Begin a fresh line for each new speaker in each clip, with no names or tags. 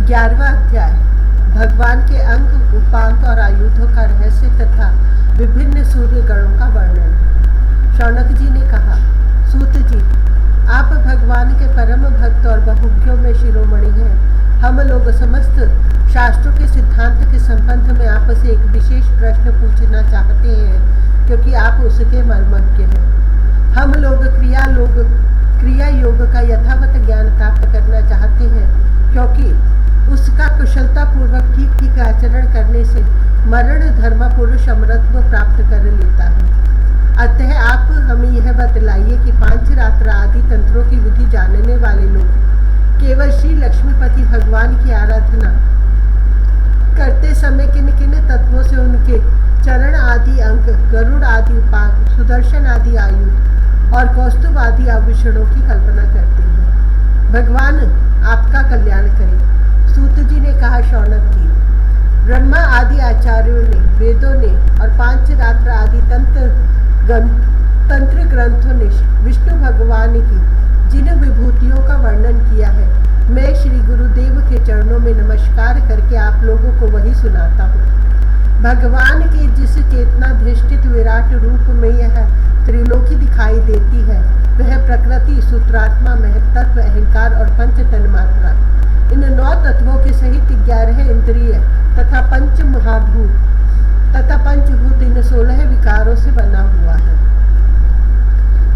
11वां अध्याय भगवान के अंग, उपांग और आयुधों का रहस्य तथा विभिन्न सूर्य गणों का वर्णन। शौनक जी ने कहा, सूत जी, आप भगवान के परम भक्त और बहुज्ञों में शिरोमणि हैं। हम लोग समस्त शास्त्रों के सिद्धांत के संबंध में आपसे एक विशेष प्रश्न पूछना चाहते हैं, क्योंकि आप उसके मर्मज्ञ हैं। हम लोग क्रिया योग का यथावत ज्ञान प्राप्त करना चाहते हैं, क्योंकि उसका कुशलता पूर्वक ठीक ठीक आचरण करने से मरण धर्म पुरुष अमरत्व प्राप्त कर लेता है। अतः आप हमें यह बतलाइए कि पांचरात्र आदि तंत्रों की विधि जानने वाले लोग केवल श्री लक्ष्मीपति भगवान की आराधना करते समय किन किन तत्वों से उनके चरण आदि अंग, गरुड़ आदि उपांग, सुदर्शन आदि आयुध और कौस्तुभ आदि आभूषणों की कल्पना करते हैं। भगवान आपका कल्याण करे। सूत जी ने कहा, शौनक जी, ब्रह्मा आदि आचार्यों ने, वेदों ने और पांचरात्र आदि तंत्र ग्रंथों ने विष्णु भगवान की जिन विभूतियों का वर्णन किया है, मैं श्री गुरुदेव के चरणों में नमस्कार करके आप लोगों को वही सुनाता हूँ। भगवान के जिस चेतना धिष्ठित विराट रूप में यह त्रिलोकी दिखाई देती है, वह प्रकृति, सूत्रात्मा, महत्त्व, अहंकार और पंच तन्मात्रा, इन 9 तत्वों के सहित 11 इंद्रिय तथा पंच महाभूत तथा पंचभूत, इन 16 विकारों से बना हुआ है।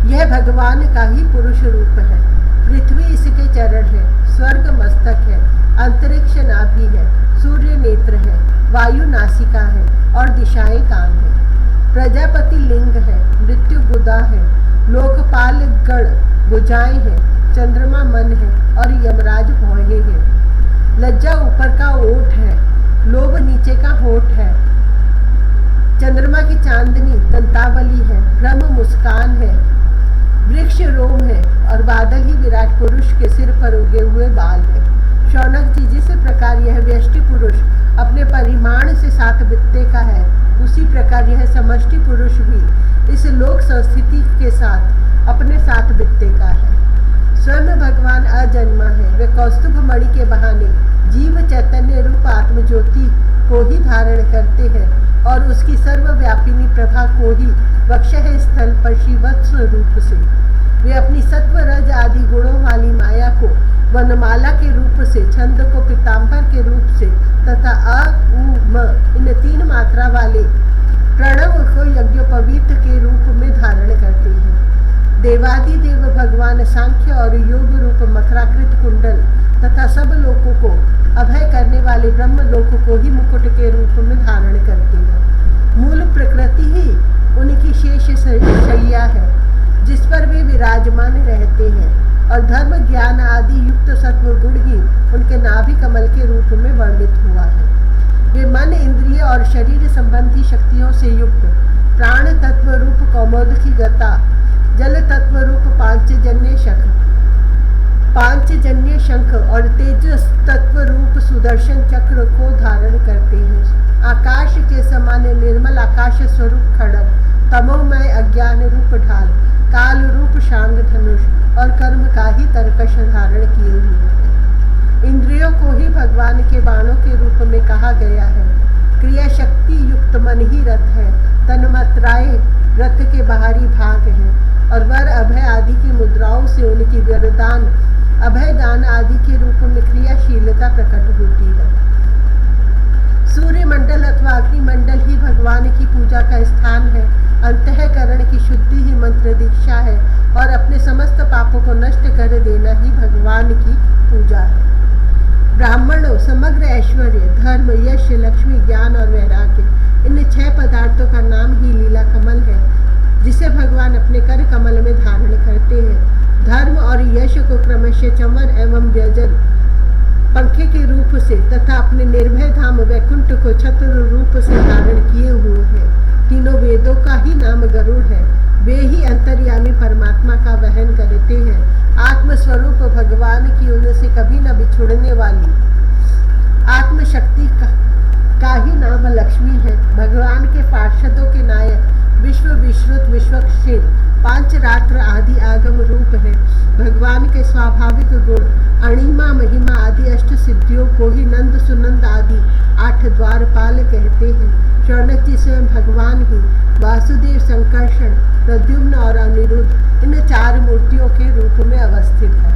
यह भगवान का ही पुरुष रूप है। पृथ्वी इसके चरण है, स्वर्ग मस्तक है, अंतरिक्ष नाभि है, सूर्य नेत्र है, वायु नासिका है और दिशाएं कान है। प्रजापति लिंग है, मृत्यु गुदा है, लोकपाल गण भुजाएं हैं, चंद्रमा मन है और यमराज भौहें हैं। लज्जा ऊपर का ओठ है, लोभ नीचे का होठ है, चंद्रमा की चांदनी दंतावली है, ब्रह्म मुस्कान है, वृक्ष रोम है और बादल ही विराट पुरुष के सिर पर उगे हुए बाल है। शौनक जी, जिस प्रकार यह व्यष्टि पुरुष अपने परिमाण से 7 बित्ते का है, उसी प्रकार यह समष्टि पुरुष भी इस लोक संस्थिति के साथ अपने 7 बित्ते का है। स्वयं भगवान अजन्मा है। वे कौस्तुभ मणि के बहाने जीव चैतन्य रूप आत्मज्योति को ही धारण करते हैं और उसकी सर्वव्यापिनी प्रभा को ही वक्षः स्थल पर श्रीवत्स रूप से वे अपनी सत्व रज आदि गुणों वाली माया को वनमाला के रूप से, छंद को पीताम्बर के रूप से तथा अ उ म इन 3 मात्रा वाले प्रणव को यज्ञोपवीत के रूप में धारण करते हैं। देवादिदेव भगवान सांख्य और योग रूप मकराकृत कुंडल तथा सब लोकों को अभय करने वाले ब्रह्म लोक को ही मुकुट के रूप में धारण करते हैं। मूल प्रकृति ही उनकी शेष शैया है, जिस पर वे विराजमान रहते हैं और धर्म ज्ञान आदि युक्त सत्व गुण ही उनके नाभि कमल के रूप में वर्णित हुआ है। वे मन, इंद्रिय और शरीर संबंधी शक्तियों से युक्त प्राण तत्व रूप कौमोदकी गता, जल तत्व रूप पांचजन्य शंख और तेजस तत्व रूप सुदर्शन चक्र को धारण करते हैं। आकाश के समान निर्मल आकाश स्वरूप खड़ग, तमोमय अज्ञान रूप ढाल, काल रूप शांग धनुष और कर्म का ही तरकश धारण किए हुए हैं। इंद्रियों को ही भगवान के बाणों के रूप में कहा गया है। क्रिया शक्ति युक्त मन ही रथ है। तन्मात्राएं रथ के बाहरी भाग हैं और वर अभय आदि की मुद्राओं से उनकी वरदान, अभय दान आदि के रूप में क्रियाशीलता प्रकट होती है। सूर्य मंडल अथवा अग्निमंडल ही भगवान की पूजा का स्थान है। अंतःकरण की शुद्धि ही मंत्र दीक्षा है और अपने समस्त पापों को नष्ट कर देना ही भगवान की पूजा है। ब्राह्मणों समग्र ऐश्वर्य, धर्म, यश, लक्ष्मी, ज्ञान और वैराग्य, इन 6 पदार्थों का नाम ही लीला कमल है, जिसे भगवान अपने कर कमल में धारण करते हैं। धर्म और यश को क्रमशः चमर एवं व्यजन पंखे के रूप से तथा अपने निर्भय धाम वैकुंठ को छत्र रूप से धारण किए हुए हैं। तीनों वेदों का ही नाम गरुड़ है। वे ही अंतर्यामी परमात्मा का वहन करते हैं। आत्मस्वरूप भगवान की उनसे कभी न बिछुड़ने वाली आत्मशक्ति का ही नाम लक्ष्मी है। भगवान के पार्षदों के नायक, विश्व विश्रुत, विश्वक्षेत्र, पांचरात्र आदि आगम रूप है। भगवान के स्वाभाविक गुण अणिमा महिमा आदि अष्ट सिद्धियों को ही नंद सुनंद आदि 8 द्वारपाल कहते हैं। शौनक जी स्वयं भगवान ही वासुदेव, संकर्षण, प्रद्युम्न और अनिरुद्ध इन 4 मूर्तियों के रूप में अवस्थित है,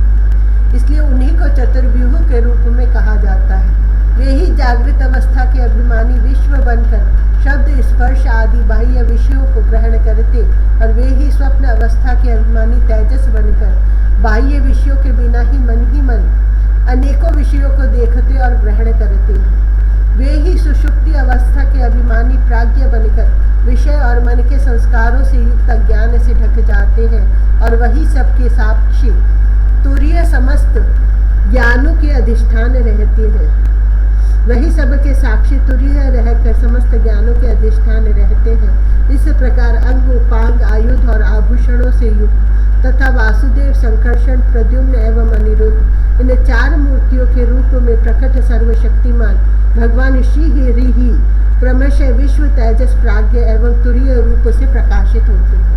इसलिए उन्हीं को चतुर्व्यूह के रूप में कहा जाता है। वे ही जागृत अवस्था के अभिमानी विश्व बनकर शब्द, स्पर्श आदि बाह्य विषयों को ग्रहण करते और वे ही स्वप्न अवस्था के अभिमानी तेजस बनकर बाह्य विषयों के बिना ही मन अनेकों विषयों को देखते और ग्रहण करते हैं। वे ही सुषुप्ति अवस्था के अभिमानी प्राज्ञ बनकर विषय और मन के संस्कारों से युक्त अज्ञान से ढक जाते हैं और वही सबके साक्षी तुरीय समस्त ज्ञानों के अधिष्ठान रहते हैं। वही सबके साक्षी तुरीय रहकर समस्त ज्ञानों के अधिष्ठान रहते हैं। इस प्रकार अंग, उपांग, आयुध और आभूषणों से युक्त तथा वासुदेव, संकर्षण, प्रद्युम्न एवं अनिरुद्ध इन 4 मूर्तियों के रूप में प्रकट सर्वशक्तिमान भगवान श्री हरि ही क्रमशः विश्व, तेजस, प्राज्ञ एवं तुरीय रूप से प्रकाशित होते हैं।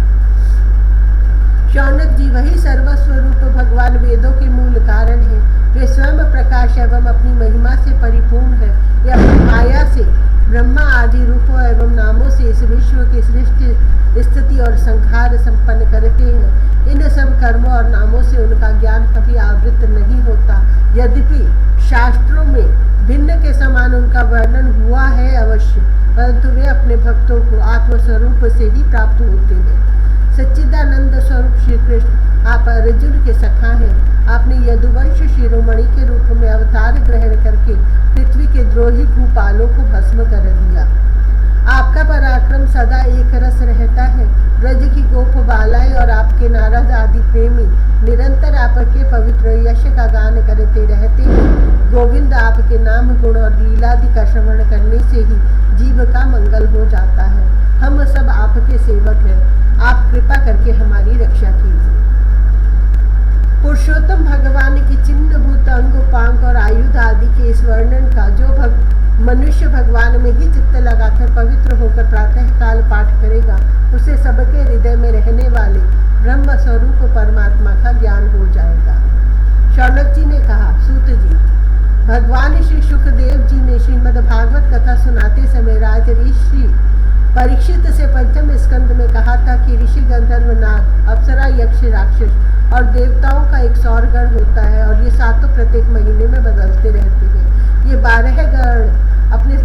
शौनक जी वही सर्वस्वरूप भगवान वेदों के मूल कारण है। वे स्वयं प्रकाश एवं अपनी महिमा से परिपूर्ण है। वे अपनी माया से ब्रह्मा आदि रूपों एवं नामों से इस विश्व की सृष्टि, स्थिति और संहार संपन्न करते हैं। इन सब कर्मों और नामों से उनका ज्ञान कभी आवृत नहीं होता। यद्यपि शास्त्रों में भिन्न के समान उनका वर्णन हुआ है अवश्य, परंतु वे अपने भक्तों को आत्मस्वरूप से ही प्राप्त होते हैं। सच्चिदानंद स्वरूप श्री कृष्ण आप अर्जुन के सखा हैं। आपने यदुवंश शिरोमणि के रूप में अवतार ग्रहण करके पृथ्वी के द्रोही भूपालों को भस्म कर दिया। आपका पराक्रम सदा एक रस रहता है। ब्रज की गोप बालाएं और आपके नारद आदि प्रेमी निरंतर आपके पवित्र यश का गान करते रहते हैं। गोविंद आपके नाम, गुण और लीलादि का श्रवण करने से ही जीव का मंगल हो जाता है। हम सब आपके सेवक हैं। आप कृपा करके हमारी रक्षा कीजिए। पुरुषोत्तम भगवान की चिन्ह भूत अंग, उपांग और आयुध आदि के इस वर्णन का जो मनुष्य भगवान में ही चित्त लगाकर पवित्र होकर प्रातः काल पाठ करेगा, उसे सबके हृदय में रहने वाले ब्रह्म स्वरूप परमात्मा का ज्ञान हो जाएगा। शौनक जी ने कहा, सूत जी, भगवान श्री सुखदेव जी ने श्रीमद् भागवत कथा सुनाते समय राज ऋषि परीक्षित से 5वें स्कंद में कहा था कि ऋषि, गंधर्व, नाग, अप्सरा, यक्ष, राक्षस और देवताओं का एक सौरगण होता है और ये 7 प्रत्येक महीने में बदलते रहते हैं। ये 12 गण अपने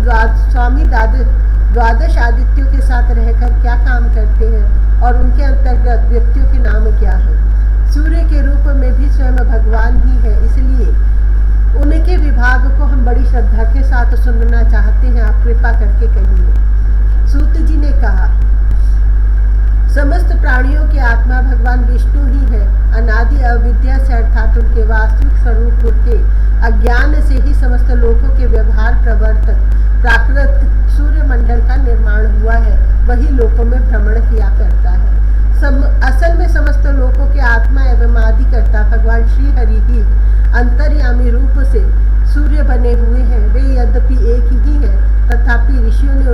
स्वामी द्वादश आदित्यों के साथ रहकर क्या काम करते हैं और उनके अंतर्गत व्यक्तियों के नाम क्या है। सूर्य के रूप में भी स्वयं भगवान ही है, इसलिए उनके विभाग को हम बड़ी श्रद्धा के साथ सुनना चाहते हैं। आप कृपा करके कहिए। सूत जी ने कहा, समस्त प्राणियों की आत्मा भगवान विष्णु ही है। अनादि अविद्या से अर्थात उनके वास्तविक स्वरूप के अज्ञान से ही समस्त लोकों के व्यवहार प्रवर्तक प्राकृत सूर्य मंडल का निर्माण हुआ है। वही लोकों में भ्रमण किया करता है। असल में समस्त लोकों के आत्मा एवं आदिकर्ता भगवान श्री हरि ही अंतर्यामी रूप से सूर्य बने हुए हैं। वे यद्यपि एक ही है, तथापि ऋषियों ने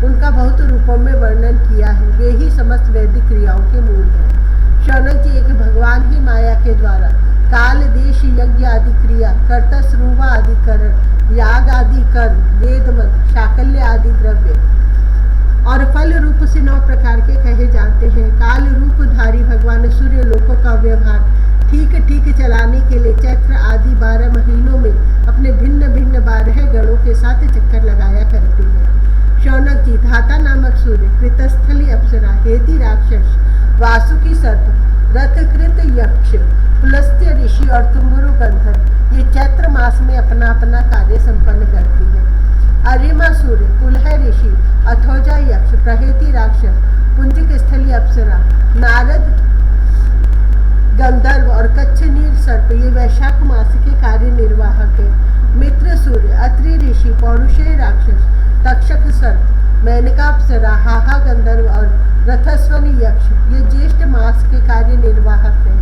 उनका बहुत रूपों में वर्णन किया है। वे ही समस्त वैदिक क्रियाओं के मूल हैं। शौनक जी, एक भगवान ही माया के द्वारा काल, देश, यज्ञ आदि क्रिया, कर्ता, स्रुवा आदि करण, याग आदि कर्म, वेद मंत्र, शाकल्य आदि द्रव्य और फल रूप से 9 प्रकार के कहे जाते हैं। काल रूपधारी भगवान सूर्य लोकों का व्यवहार ठीक ठीक चलाने के लिए चैत्र आदि 12 महीनों में अपने भिन्न भिन्न 12 गणों के साथ चक्कर लगाया करते हैं। शौनक जी, धाता नामक सूर्य, कृतस्थली अप्सरा, हेति राक्षस, वासुकी सर्प, रथकृत यक्ष, पुलस्त्य ऋषि और तुम्बुरु गंधर्व ये चैत्र मास में अपना अपना कार्य संपन्न करती है। अर्यमा सूर्य, पुलह ऋषि, अथोजा यक्ष, प्रहेति राक्षस, पुंजिक स्थली अप्सरा, नारद गंधर्व और कच्छनीर सर्प ये वैशाख मास के कार्य निर्वाहक है। मित्र सूर्य, अत्रि ऋषि, पौरुषेय राक्षस, तक्षक सर्प, मेनकाप्सरा, हाहा गंधर्व और रथस्वनी यक्ष ये ज्येष्ठ मास के कार्य निर्वाहक हैं।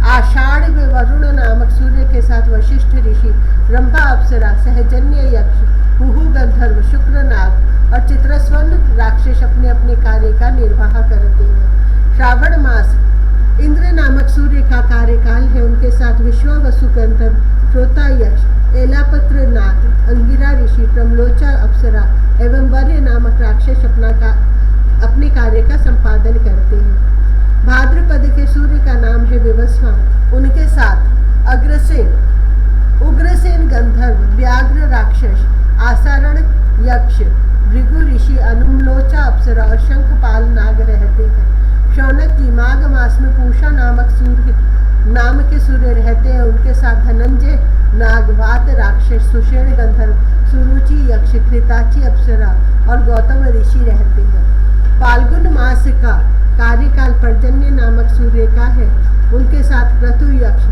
आषाढ़ में वरुण नामक सूर्य के साथ वशिष्ठ ऋषि, रंभा अप्सरा, सहजन्य यक्ष, हुहु गंधर्व, शुक्र नाग और चित्रस्वन राक्षस अपने अपने कार्य का निर्वाह करते हैं। श्रावण मास इंद्र नामक सूर्य का कार्यकाल है। उनके साथ विश्वावसु गंधर्व, श्रोता यक्ष, एलापत्र नाग, अंगिरा ऋषि, प्रमलोचा अप्सरा एवं वर्य नामक राक्षस अपने कार्य का संपादन करते हैं। भाद्रपद के सूर्य का नाम है विवस्वान। उनके साथ अग्रसेन, उग्रसेन गंधर्व, व्याघ्र राक्षस, आसारण यक्ष, भृगु ऋषि, अनुमलोचा अप्सरा और शंखपाल नाग रहते हैं। शौनक जी माघ मास में पूषा नाम के सूर्य रहते हैं। उनके साथ धनंजय नाग, वात राक्षस, सुषेण गंधर्व, सुरुचि यक्ष, कृताची अप्सरा और गौतम ऋषि रहते हैं। फाल्गुन मास का कार्यकाल पर्जन्य नामक सूर्य का है। उनके साथ क्रतु यक्ष,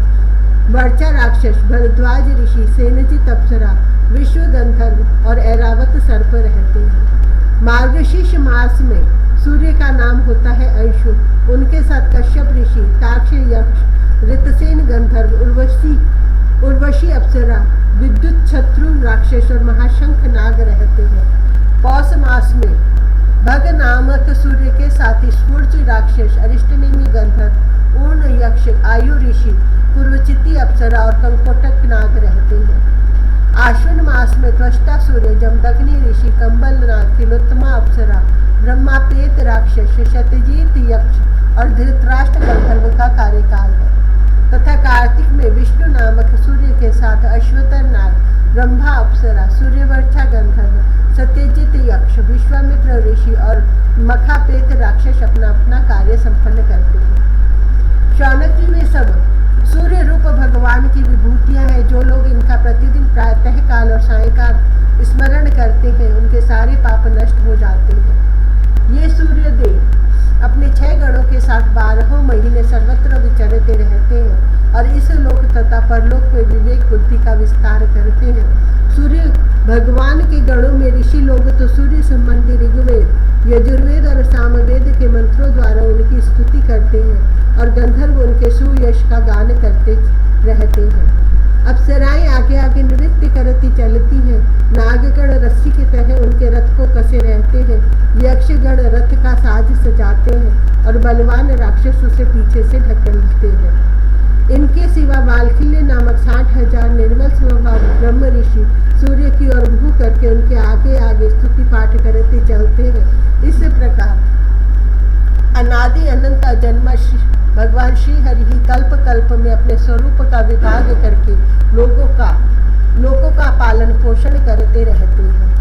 वर्चा राक्षस, भरद्वाज ऋषि, सेनजित अप्सरा, विश्व गंधर्व और ऐरावत सर्प रहते हैं। मार्गशीर्ष मास में सूर्य का नाम होता है अंशु। उनके साथ कश्यप ऋषि, ताक्ष यक्ष, ऋतसेन गंधर्व, उर्वशी अप्सरा, विद्युत शत्रु राक्षस और महाशंख नाग रहते हैं। पौष मास में भग नामक सूर्य के साथ स्फूर्च राक्षस, अरिष्टनेमी गंधर्व, ऊर्ण यक्ष, आयु ऋषि, पूर्वचिति अप्सरा और कंकोटक नाग रहते हैं। आश्विन मास में त्वष्टा सूर्य, जमदग्नि ऋषि, कंबल नाग, तिलोत्तमा अप्सरा, ब्रह्मापेत राक्षस, शतजीत यक्ष और धृतराष्ट्र गंधर्व का कार्यकाल है। तथा कार्तिक में विष्णु नामक सूर्य के साथ अश्वतर नाग, ब्रह्मा अप्सरा, सूर्यवर्चा गंधर्व, सत्यजित यक्ष, विश्वामित्र ऋषि और मखापेत राक्षस अपना अपना कार्य संपन्न करते हैं। शौनक जी में सब सूर्य रूप भगवान की विभूतियां हैं। जो लोग इनका प्रतिदिन प्रातः काल और सायंकाल स्मरण करते हैं उनके सारे पाप नष्ट हो जाते हैं। ये सूर्य देव अपने 6 गणों के साथ 12 महीने सर्वत्र विचरते रहते हैं और इस लोक तथा परलोक में विवेक बुद्धि का विस्तार करते हैं। सूर्य भगवान के गणों में ऋषि लोग तो सूर्य संबंधी ऋग्वेद, यजुर्वेद और सामवेद के मंत्रों द्वारा उनकी स्तुति करते हैं और गंधर्व उनके सुयश का गान करते रहते हैं। अप्सराएं आगे आगे नृत्य करती चलती हैं। नागगण रस्सी की तरह उनके रथ को कसे रहते हैं। यक्षगण रथ का साज सजाते हैं और बलवान राक्षस उसे पीछे से ढकेलते हैं। इनके सिवा वाल्खिल्य नामक 60,000 निर्मल स्वभाव ब्रह्म ऋषि सूर्य की ओर मुँह करके उनके आगे आगे स्तुति पाठ करते चलते हैं। इस प्रकार अनादि अनंत अजन्मा भगवान श्री हरि ही कल्प कल्प में अपने स्वरूप का विभाग करके लोगों का पालन पोषण करते रहते हैं।